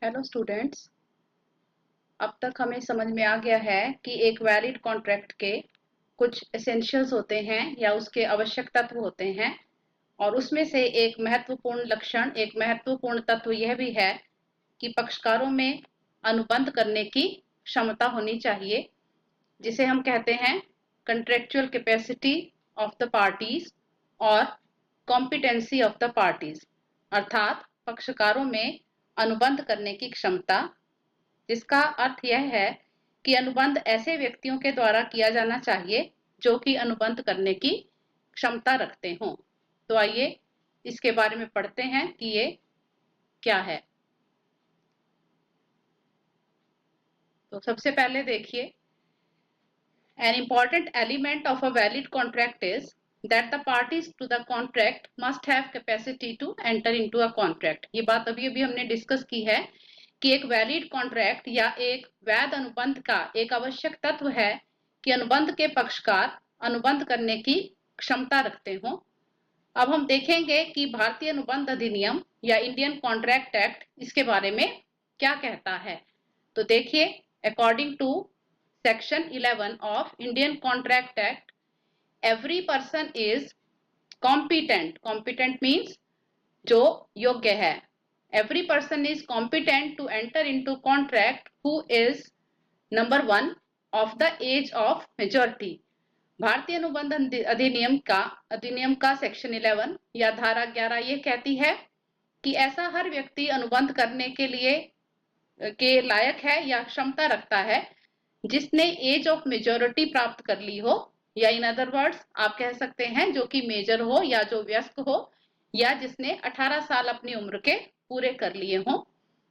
Hello students. अब तक हमें समझ में आ गया है कि एक वैलिड कॉन्ट्रैक्ट के कुछ एसेंशियल्स होते हैं या उसके आवश्यक तत्व होते हैं, और उसमें से एक महत्वपूर्ण लक्षण, एक महत्वपूर्ण तत्व यह भी है कि पक्षकारों में अनुबंध करने की क्षमता होनी चाहिए, जिसे हम कहते हैं contractual capacity of the parties और कॉम्पिटेंसी ऑफ द पार्टीज। अर्थात पक्षकारों में अनुबंध करने की क्षमता, जिसका अर्थ यह है कि अनुबंध ऐसे व्यक्तियों के द्वारा किया जाना चाहिए जो कि अनुबंध करने की क्षमता रखते हों। तो आइए इसके बारे में पढ़ते हैं कि ये क्या है। तो सबसे पहले देखिए, an important element of a valid contract is that the parties to the contract must have capacity to enter into a contract। ये बात अभी अभी हमने डिस्कस की है कि एक वैलिड कॉन्ट्रैक्ट या एक वैध अनुबंध का एक आवश्यक तत्व है कि अनुबंध के पक्षकार अनुबंध करने की क्षमता रखते हों। अब हम देखेंगे कि भारतीय अनुबंध अधिनियम या इंडियन कॉन्ट्रैक्ट एक्ट इसके बारे में क्या कहता है। तो देखिए, according to Section 11 of Indian Contract Act, every person is competent. Competent means जो योग्य है। Every person is competent to enter into contract who is number 1 of the age of majority। भारतीय अनुबंध अधिनियम का सेक्शन 11 या धारा 11 ये कहती है कि ऐसा हर व्यक्ति अनुबंध करने के लिए के लायक है या क्षमता रखता है जिसने एज ऑफ मेजोरिटी प्राप्त कर ली हो, या इन अदर वर्ड्स आप कह सकते हैं जो कि मेजर हो या जो वयस्क हो, या जिसने 18 साल अपनी उम्र के पूरे कर लिए हों।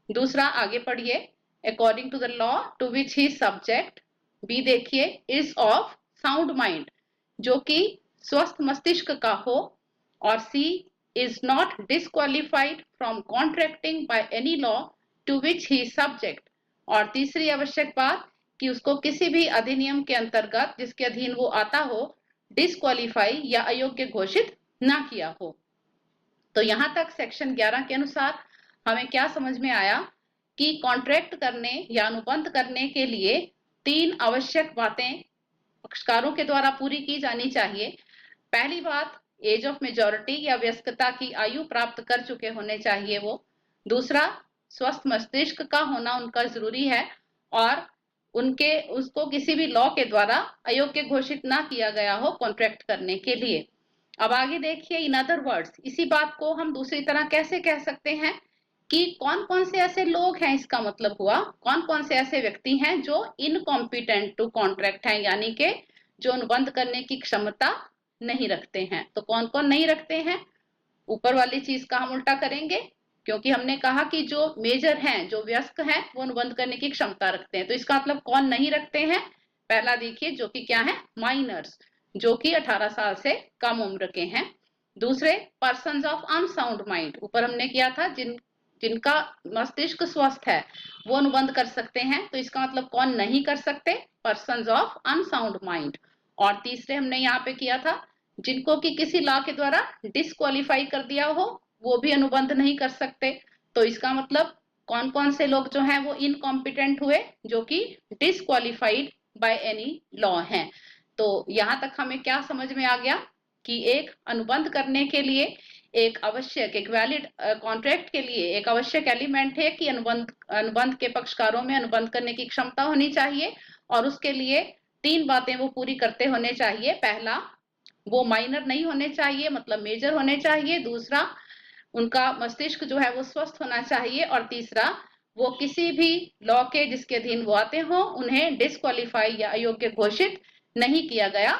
दूसरा, आगे पढ़िए, according to the law to which he subject. B देखिए, इज ऑफ साउंड माइंड, जो कि स्वस्थ मस्तिष्क का हो। और C, is not disqualified from contracting by any law to which he subject. और तीसरी आवश्यक बात कि उसको किसी भी अधिनियम के अंतर्गत जिसके अधीन वो आता हो डिस्क्वालीफाई या अयोग्य घोषित ना किया हो। तो यहां तक सेक्शन 11 के अनुसार हमें क्या समझ में आया कि कॉन्ट्रैक्ट करने या अनुबंध करने के लिए 3 आवश्यक बातें पक्षकारों के द्वारा पूरी की जानी चाहिए। पहली बात, एज ऑफ मेजॉरिटी या वयस्कता की आयु प्राप्त कर चुके होने चाहिए वो। दूसरा, स्वस्थ मस्तिष्क का होना उनका जरूरी है, और उसको किसी भी लॉ के द्वारा अयोग्य घोषित ना किया गया हो कॉन्ट्रैक्ट करने के लिए। अब आगे देखिए, इन अदर वर्ड्स, इसी बात को हम दूसरी तरह कैसे कह सकते हैं कि कौन कौन से ऐसे लोग हैं, इसका मतलब हुआ कौन कौन से ऐसे व्यक्ति हैं जो इनकॉम्पिटेंट टू कॉन्ट्रैक्ट हैं, यानी कि जो अनुबंध करने की क्षमता नहीं रखते हैं। तो कौन कौन नहीं रखते हैं, ऊपर वाली चीज का हम उल्टा करेंगे, क्योंकि हमने कहा कि जो मेजर हैं, जो वयस्क हैं, वो अनुबंध करने की क्षमता रखते हैं। तो इसका मतलब कौन नहीं रखते हैं, पहला देखिए, जो कि क्या है, माइनर्स, जो कि 18 साल से कम उम्र के हैं। दूसरे, पर्सन्स ऑफ अनसाउंड माइंड, ऊपर हमने किया था जिनका मस्तिष्क स्वस्थ है वो अनुबंध कर सकते हैं। तो इसका मतलब कौन नहीं कर सकते, पर्सन्स ऑफ अनसाउंड माइंड। और तीसरे हमने यहाँ पे किया था जिनको कि किसी लॉ के द्वारा डिस्क्वालीफाई कर दिया हो, वो भी अनुबंध नहीं कर सकते। तो इसका मतलब कौन कौन से लोग जो हैं वो इनकॉम्पिटेंट हुए, जो कि डिस्क्वालीफाइड बाय एनी लॉ हैं। तो यहां तक हमें क्या समझ में आ गया कि एक अनुबंध करने के लिए एक वैलिड कॉन्ट्रैक्ट के लिए एक आवश्यक एलिमेंट है कि अनुबंध के पक्षकारों में अनुबंध करने की क्षमता होनी चाहिए, और उसके लिए 3 बातें वो पूरी करते होने चाहिए। पहला, वो माइनर नहीं होने चाहिए, मतलब मेजर होने चाहिए। दूसरा, उनका मस्तिष्क जो है वो स्वस्थ होना चाहिए। और तीसरा, वो किसी भी लॉ के जिसके अधीन वो आते हो उन्हें डिस्क्वालीफाई या अयोग्य घोषित नहीं किया गया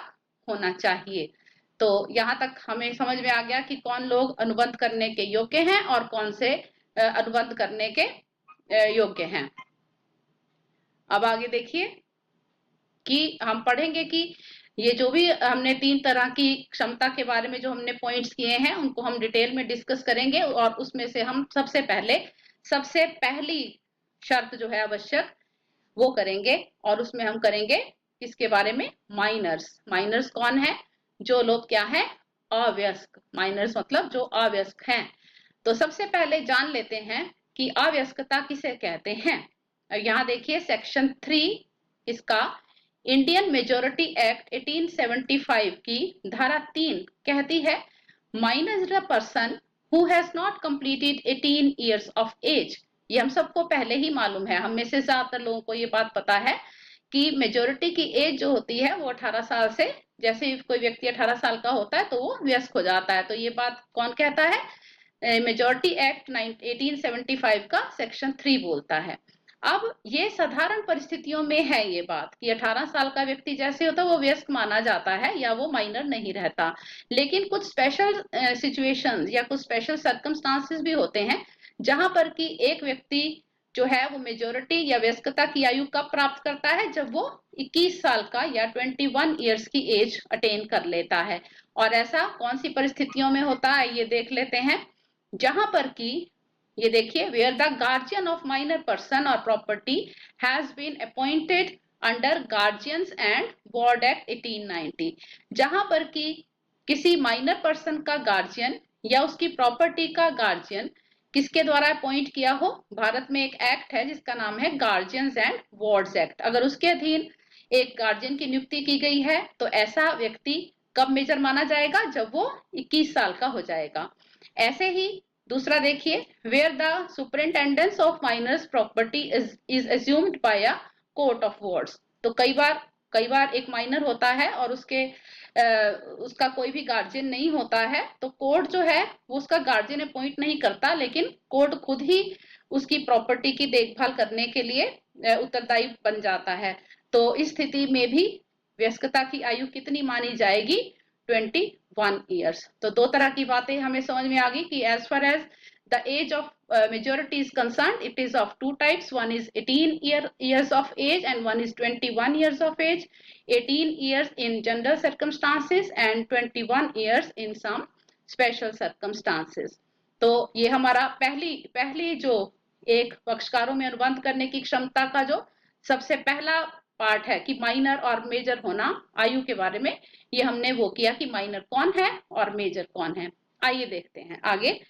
होना चाहिए। तो यहाँ तक हमें समझ में आ गया कि कौन लोग अनुबंध करने के योग्य हैं और कौन से अनुबंध करने के योग्य हैं। अब आगे देखिए कि हम पढ़ेंगे कि ये जो भी हमने 3 तरह की क्षमता के बारे में जो हमने पॉइंट्स किए हैं उनको हम डिटेल में डिस्कस करेंगे, और उसमें से हम सबसे पहली शर्त जो है आवश्यक वो करेंगे, और उसमें हम करेंगे इसके बारे में माइनर्स। माइनर्स कौन है, जो लोग क्या है, अवयस्क। माइनर्स मतलब जो अवयस्क हैं। तो सबसे पहले जान लेते हैं कि अव्यस्कता किसे कहते हैं। अब यहाँ देखिए सेक्शन 3 इसका इंडियन मेजोरिटी एक्ट 1875 की धारा 3 कहती है minor is a person who has not completed 18 years of age. ये हम सबको पहले ही मालूम है, हम में से ज्यादातर लोगों को ये बात पता है कि मेजोरिटी की एज जो होती है वो 18 साल से, जैसे ही कोई व्यक्ति 18 साल का होता है तो वो वयस्क हो जाता है। तो ये बात कौन कहता है, मेजोरिटी एक्ट 1875 का सेक्शन 3 बोलता है। अब ये साधारण परिस्थितियों में है ये बात कि 18 साल का व्यक्ति जैसे होता है वो वयस्क माना जाता है या वो माइनर नहीं रहता। लेकिन कुछ स्पेशल सिचुएशंस या कुछ स्पेशल सर्कमस्टांसेस भी होते हैं जहां पर कि एक व्यक्ति जो है वो मेजोरिटी या वयस्कता की आयु कब प्राप्त करता है, जब वो 21 साल का या 21 इयर्स की एज अटेन कर लेता है। और ऐसा कौन सी परिस्थितियों में होता है ये देख लेते हैं, जहां पर कि ये देखिए where the guardian of minor person और property has been appointed under guardians and ward act 1890। जहां पर कि किसी माइनर पर्सन का गार्जियन या उसकी प्रॉपर्टी का गार्जियन किसके द्वारा अपॉइंट किया हो। भारत में एक एक्ट है जिसका नाम है गार्जियंस एंड वार्ड्स एक्ट। अगर उसके अधीन एक गार्जियन की नियुक्ति की गई है तो ऐसा व्यक्ति कब मेजर माना जाएगा, जब वो 21 साल का हो जाएगा। ऐसे ही दूसरा देखिए where the superintendence of minors property is assumed by a court of wards. तो कई बार एक माइनर होता है और उसका कोई भी गार्जियन नहीं होता है, तो कोर्ट जो है वो उसका गार्जियन अपॉइंट नहीं करता, लेकिन कोर्ट खुद ही उसकी प्रॉपर्टी की देखभाल करने के लिए उत्तरदायी बन जाता है। तो इस स्थिति में भी वयस्कता की आयु कितनी मानी जाएगी, 21 इयर्स। तो दो तरह की बातें हमें समझ में आ गई कि as far as the age of majority is concerned, it is of two types. One is 18 years of age and one is 21 years of age. 18 years in general circumstances and 21 years in some special circumstances. तो ये हमारा पहली जो एक पक्षकारों में अनुबंध करने की क्षमता का जो सबसे पहला पार्ट है कि माइनर और मेजर होना आयु के बारे में, ये हमने वो किया कि माइनर कौन है और मेजर कौन है। आइए देखते हैं आगे।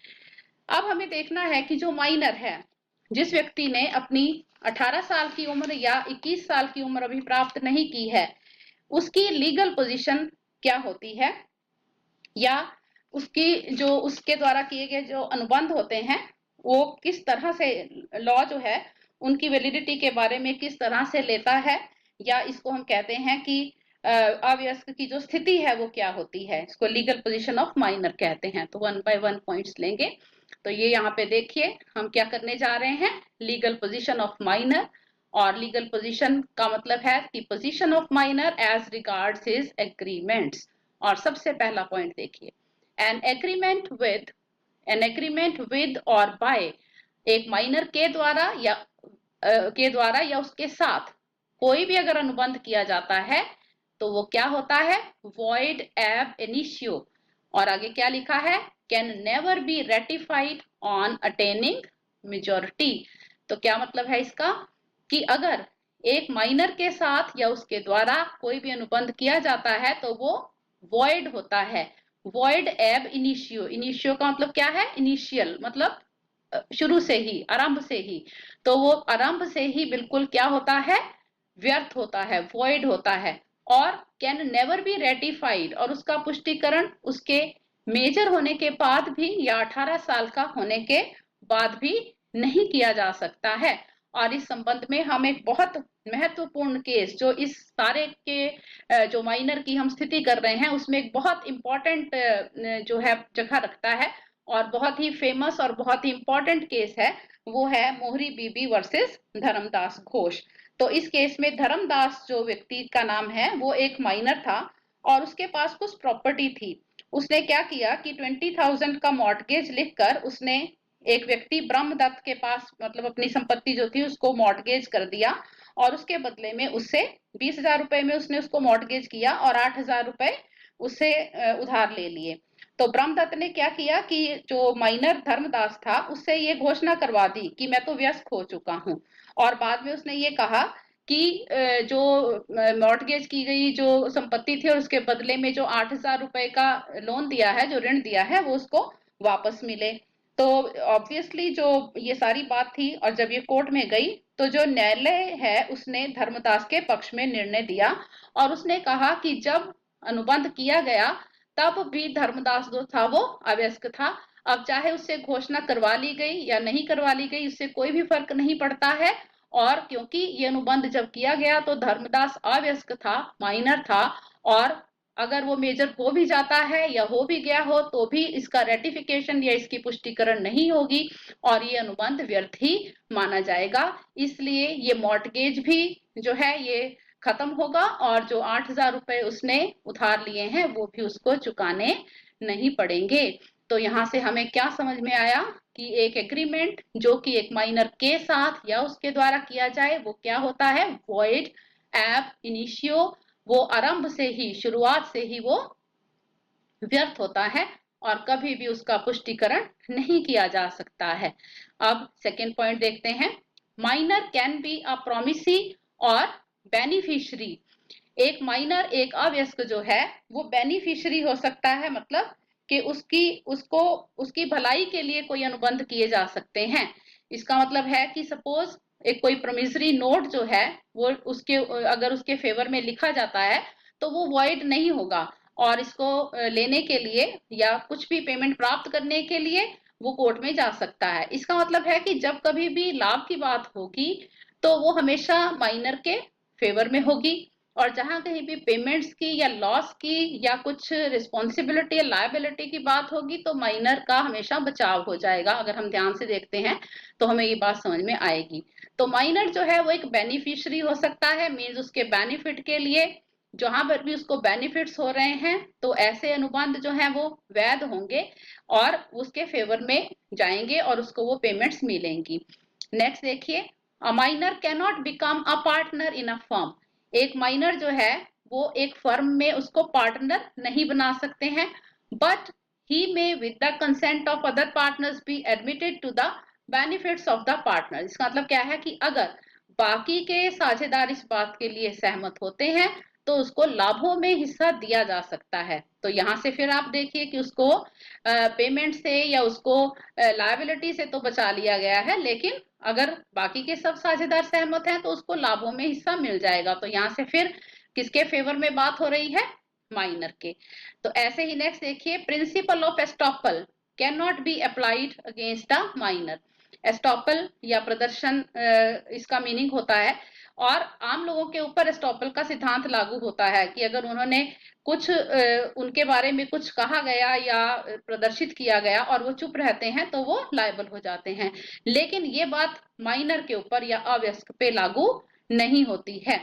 अब हमें देखना है कि जो माइनर है, जिस व्यक्ति ने अपनी 18 साल की उम्र या 21 साल की उम्र अभी प्राप्त नहीं की है, उसकी लीगल पोजीशन क्या होती है, या उसकी जो उसके द्वारा किए गए जो अनुबंध होते हैं वो किस तरह से लॉ जो है उनकी वैलिडिटी के बारे में किस तरह से लेता है, या इसको हम कहते हैं कि अवयस्क की जो स्थिति है वो क्या होती है, इसको लीगल पोजीशन ऑफ माइनर कहते हैं। तो 1 by 1 पॉइंट्स लेंगे। तो ये यहाँ पे देखिए हम क्या करने जा रहे हैं, लीगल पोजीशन ऑफ माइनर। और लीगल पोजीशन का मतलब है कि position of minor as regards his agreements. और सबसे पहला पॉइंट देखिए, एन एग्रीमेंट विद और बाय, एक माइनर के द्वारा या उसके साथ कोई भी अगर अनुबंध किया जाता है तो वो क्या होता है, void ab initio। और आगे क्या लिखा है, can never be ratified on attaining majority। तो क्या मतलब है इसका कि अगर एक माइनर के साथ या उसके द्वारा कोई भी अनुबंध किया जाता है तो वो void होता है। void ab initio, इनिशियो का मतलब क्या है, इनिशियल मतलब शुरू से ही, आरंभ से ही। तो वो आरंभ से ही बिल्कुल क्या होता है, व्यर्थ होता है, void होता है। और कैन नेवर बी रेटिफाइड, और उसका पुष्टिकरण उसके मेजर होने के बाद भी या 18 साल का होने के बाद भी नहीं किया जा सकता है। और इस संबंध में हम एक बहुत महत्वपूर्ण केस जो इस सारे के जो माइनर की हम स्थिति कर रहे हैं उसमें एक बहुत इंपॉर्टेंट जो है जगह रखता है और बहुत ही फेमस और बहुत ही इंपॉर्टेंट केस है, वो है मोहरी बीबी वर्सेस धर्मदास घोष। तो इस केस में धर्मदास जो व्यक्ति का नाम है वो एक माइनर था और उसके पास कुछ प्रॉपर्टी थी। उसने क्या किया कि 20,000 का मॉर्टगेज लिखकर उसने एक व्यक्ति ब्रह्मदत्त के पास मतलब अपनी संपत्ति जो थी उसको मॉर्टगेज कर दिया और उसके बदले में उससे 20,000 रुपए में उसने उसको मॉर्टगेज किया और 8,000 रुपए उससे उधार ले लिए। तो ब्रह्मदत्त ने क्या किया कि जो माइनर धर्मदास था उससे ये घोषणा करवा दी कि मैं तो व्यस्क हो चुका हूँ। और बाद में उसने ये कहा कि जो मॉर्टगेज की गई जो संपत्ति थी और उसके बदले में जो 8,000 रुपए का लोन दिया है, जो ऋण दिया है, वो उसको वापस मिले। तो ऑब्वियसली जो ये सारी बात थी और जब ये कोर्ट में गई तो जो न्यायालय है उसने धर्मदास के पक्ष में निर्णय दिया और उसने कहा कि जब अनुबंध किया गया तब भी धर्मदास जो था वो अवयस्क था। अब चाहे उससे घोषणा करवा ली गई या नहीं करवा ली गई उससे कोई भी फर्क नहीं पड़ता है। और क्योंकि ये अनुबंध जब किया गया तो धर्मदास अवयस्क था, माइनर था, और अगर वो मेजर हो भी जाता है या हो भी गया हो तो भी इसका रेटिफिकेशन या इसकी पुष्टिकरण नहीं होगी और ये अनुबंध व्यर्थ ही माना जाएगा। इसलिए ये मॉर्टगेज भी जो है ये खत्म होगा और जो 8,000 रुपए उसने उधार लिए हैं वो भी उसको चुकाने नहीं पड़ेंगे। तो यहाँ से हमें क्या समझ में आया कि एक एग्रीमेंट जो कि एक माइनर के साथ या उसके द्वारा किया जाए वो क्या होता है, वॉइड एब इनिशियो, वो आरंभ से ही, शुरुआत से ही वो व्यर्थ होता है और कभी भी उसका पुष्टिकरण नहीं किया जा सकता है। अब सेकेंड पॉइंट देखते हैं, minor can be a promisee और बेनिफिशियरी। एक माइनर, एक अवयस्क जो है वो बेनिफिशियरी हो सकता है, मतलब कि उसकी भलाई के लिए कोई अनुबंध किए जा सकते हैं। इसका मतलब है कि सपोज एक कोई प्रोमिसरी नोट जो है वो उसके अगर उसके फेवर में लिखा जाता है तो वो वॉइड नहीं होगा और इसको लेने के लिए या कुछ भी पेमेंट प्राप्त करने के लिए वो कोर्ट में जा सकता है। इसका मतलब है कि जब कभी भी लाभ की बात होगी तो वो हमेशा माइनर के फेवर में होगी और जहां कहीं भी पेमेंट्स की या लॉस की या कुछ रिस्पॉन्सिबिलिटी या लायबिलिटी की बात होगी तो माइनर का हमेशा बचाव हो जाएगा। अगर हम ध्यान से देखते हैं तो हमें ये बात समझ में आएगी। तो माइनर जो है वो एक बेनिफिशियरी हो सकता है, मीन्स उसके बेनिफिट के लिए जहां पर भी उसको बेनिफिट्स हो रहे हैं तो ऐसे अनुबंध जो है वो वैध होंगे और उसके फेवर में जाएंगे और उसको वो पेमेंट्स मिलेंगी। नेक्स्ट देखिए, a minor can not become a partner in a firm. एक माइनर जो है वो एक फर्म में उसको पार्टनर नहीं बना सकते हैं, but he may with the consent of other partners be admitted to the benefits of the partner. इसका मतलब क्या है कि अगर बाकी के साझेदार इस बात के लिए सहमत होते हैं तो उसको लाभों में हिस्सा दिया जा सकता है। तो यहाँ से फिर आप देखिए कि उसको पेमेंट से या उसको लायबिलिटी से तो बचा लिया गया है, लेकिन अगर बाकी के सब साझेदार सहमत हैं तो उसको लाभों में हिस्सा मिल जाएगा। तो यहाँ से फिर किसके फेवर में बात हो रही है, माइनर के। तो ऐसे ही नेक्स्ट देखिए, principal of estoppel can not be applied against the minor. Estoppel या प्रदर्शन इसका मीनिंग होता है और आम लोगों के ऊपर एस्टॉपल का सिद्धांत लागू होता है कि अगर उन्होंने कुछ उनके बारे में कुछ कहा गया या प्रदर्शित किया गया और वो चुप रहते हैं तो वो लायबल हो जाते हैं। लेकिन ये बात माइनर के ऊपर या अवयस्क पे लागू नहीं होती है।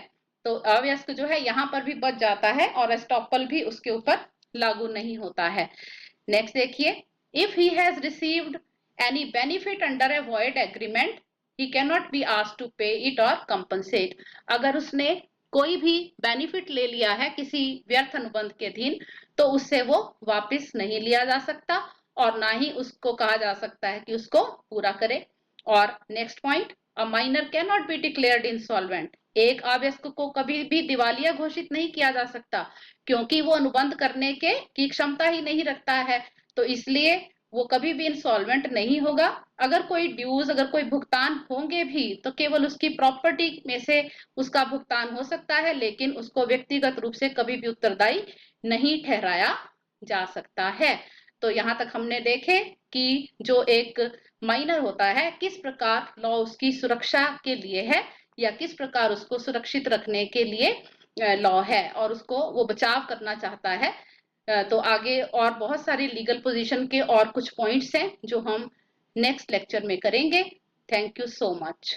तो अवयस्क जो है यहाँ पर भी बच जाता है और एस्टॉपल भी उसके ऊपर लागू नहीं होता है। नेक्स्ट देखिए, if he has received any benefit under A void agreement he cannot be asked to pay it or compensate। अगर उसने कोई भी बेनिफिट ले लिया है किसी व्यर्थ अनुबंध के अधीन तो उससे वो वापस नहीं लिया जा सकता और ना ही उसको कहा जा सकता है कि उसको पूरा करे। और next point, a minor can not be declared insolvent. एक अवयस्क को कभी भी दिवालिया घोषित नहीं किया जा सकता क्योंकि वो अनुबंध करने के की क्षमता ही नहीं रखता है, तो इसलिए वो कभी भी इंसॉल्वेंट नहीं होगा। अगर कोई ड्यूज, अगर कोई भुगतान होंगे भी तो केवल उसकी प्रॉपर्टी में से उसका भुगतान हो सकता है, लेकिन उसको व्यक्तिगत रूप से कभी भी उत्तरदायी नहीं ठहराया जा सकता है। तो यहाँ तक हमने देखे कि जो एक माइनर होता है किस प्रकार लॉ उसकी सुरक्षा के लिए है या किस प्रकार उसको सुरक्षित रखने के लिए लॉ है और उसको वो बचाव करना चाहता है। तो आगे और बहुत सारी लीगल पोजीशन के और कुछ पॉइंट्स हैं जो हम नेक्स्ट लेक्चर में करेंगे। Thank you so much.